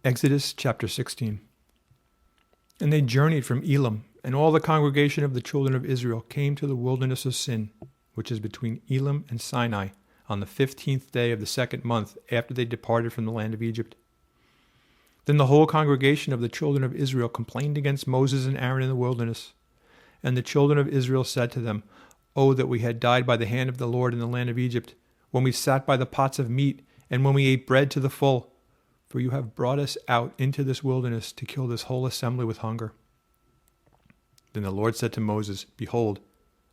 Exodus chapter 16. And they journeyed from Elim, and all the congregation of the children of Israel came to the wilderness of Sin, which is between Elim and Sinai, on the 15th day of the 2nd month after they departed from the land of Egypt. Then the whole congregation of the children of Israel complained against Moses and Aaron in the wilderness. And the children of Israel said to them, "Oh, that we had died by the hand of the Lord in the land of Egypt, when we sat by the pots of meat, and when we ate bread to the full. For you have brought us out into this wilderness to kill this whole assembly with hunger." Then the Lord said to Moses, "Behold,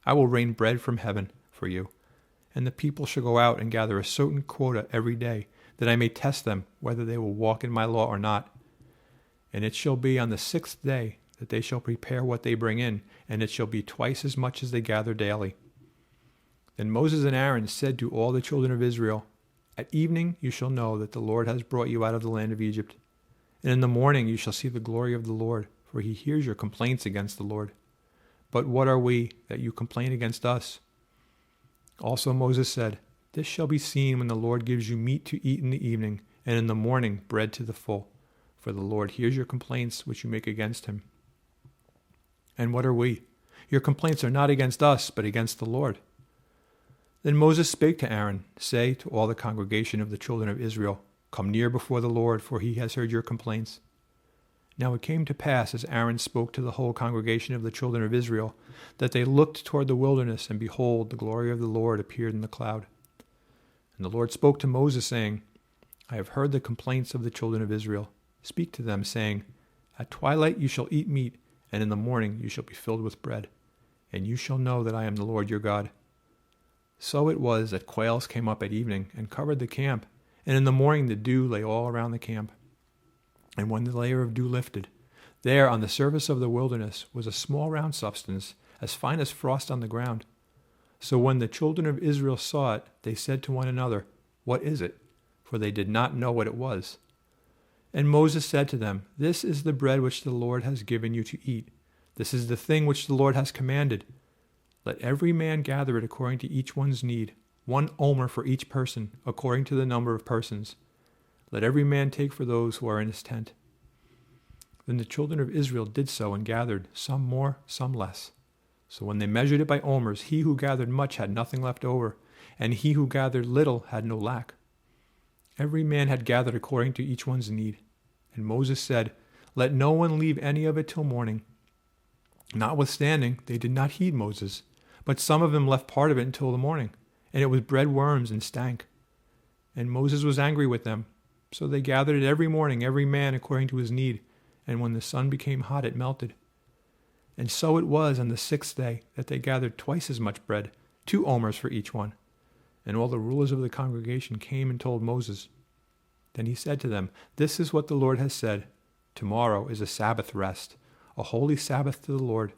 I will rain bread from heaven for you, and the people shall go out and gather a certain quota every day, that I may test them whether they will walk in my law or not. And it shall be on the 6th day that they shall prepare what they bring in, and it shall be twice as much as they gather daily." Then Moses and Aaron said to all the children of Israel, "At evening you shall know that the Lord has brought you out of the land of Egypt. And in the morning you shall see the glory of the Lord, for he hears your complaints against the Lord. But what are we that you complain against us?" Also Moses said, "This shall be seen when the Lord gives you meat to eat in the evening, and in the morning bread to the full. For the Lord hears your complaints which you make against him." And what are we? Your complaints are not against us, but against the Lord. Then Moses spake to Aaron, "Say to all the congregation of the children of Israel, Come near before the Lord, for he has heard your complaints." Now it came to pass, as Aaron spoke to the whole congregation of the children of Israel, that they looked toward the wilderness, and behold, the glory of the Lord appeared in the cloud. And the Lord spoke to Moses, saying, "I have heard the complaints of the children of Israel. Speak to them, saying, At twilight you shall eat meat, and in the morning you shall be filled with bread. And you shall know that I am the Lord your God." So it was that quails came up at evening and covered the camp, and in the morning the dew lay all around the camp. And when the layer of dew lifted, there on the surface of the wilderness was a small round substance, as fine as frost on the ground. So when the children of Israel saw it, they said to one another, "What is it?" For they did not know what it was. And Moses said to them, "This is the bread which the Lord has given you to eat. This is the thing which the Lord has commanded. Let every man gather it according to each one's need, 1 omer for each person, according to the number of persons. Let every man take for those who are in his tent." Then the children of Israel did so and gathered, some more, some less. So when they measured it by omers, he who gathered much had nothing left over, and he who gathered little had no lack. Every man had gathered according to each one's need. And Moses said, "Let no one leave any of it till morning." Notwithstanding, they did not heed Moses, but some of them left part of it until the morning, and it was bred worms and stank. And Moses was angry with them. So they gathered it every morning, every man according to his need, and when the sun became hot, it melted. And so it was on the 6th day that they gathered twice as much bread, 2 omers for each one. And all the rulers of the congregation came and told Moses. Then he said to them, "This is what the Lord has said. Tomorrow is a Sabbath rest, a holy Sabbath to the Lord.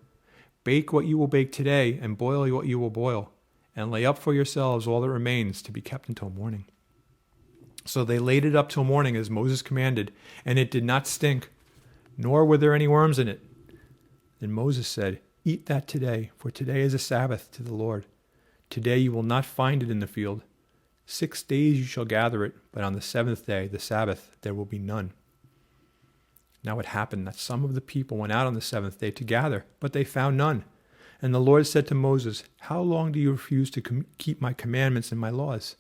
Bake what you will bake today, and boil what you will boil, and lay up for yourselves all that remains to be kept until morning." So they laid it up till morning as Moses commanded, and it did not stink, nor were there any worms in it. Then Moses said, "Eat that today, for today is a Sabbath to the Lord. Today you will not find it in the field. 6 days you shall gather it, but on the 7th day, the Sabbath, there will be none." Now it happened that some of the people went out on the 7th day to gather, but they found none. And the Lord said to Moses, "How long do you refuse to keep my commandments and my laws?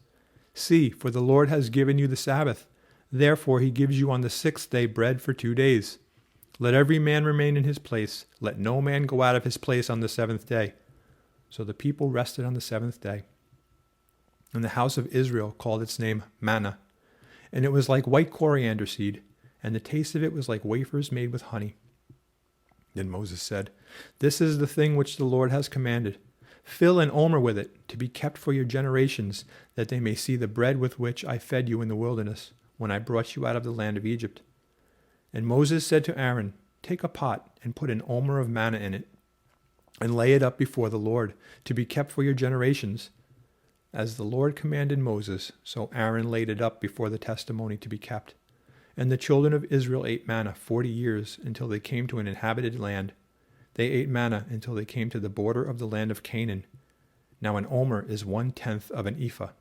See, for the Lord has given you the Sabbath. Therefore he gives you on the 6th day bread for 2 days. Let every man remain in his place. Let no man go out of his place on the 7th day." So the people rested on the 7th day. And the house of Israel called its name manna. And it was like white coriander seed, and the taste of it was like wafers made with honey. Then Moses said, "This is the thing which the Lord has commanded. Fill an omer with it, to be kept for your generations, that they may see the bread with which I fed you in the wilderness, when I brought you out of the land of Egypt." And Moses said to Aaron, "Take a pot, and put an omer of manna in it, and lay it up before the Lord, to be kept for your generations." As the Lord commanded Moses, so Aaron laid it up before the testimony to be kept. And the children of Israel ate manna 40 years, until they came to an inhabited land. They ate manna until they came to the border of the land of Canaan. Now an omer is 1/10 of an ephah.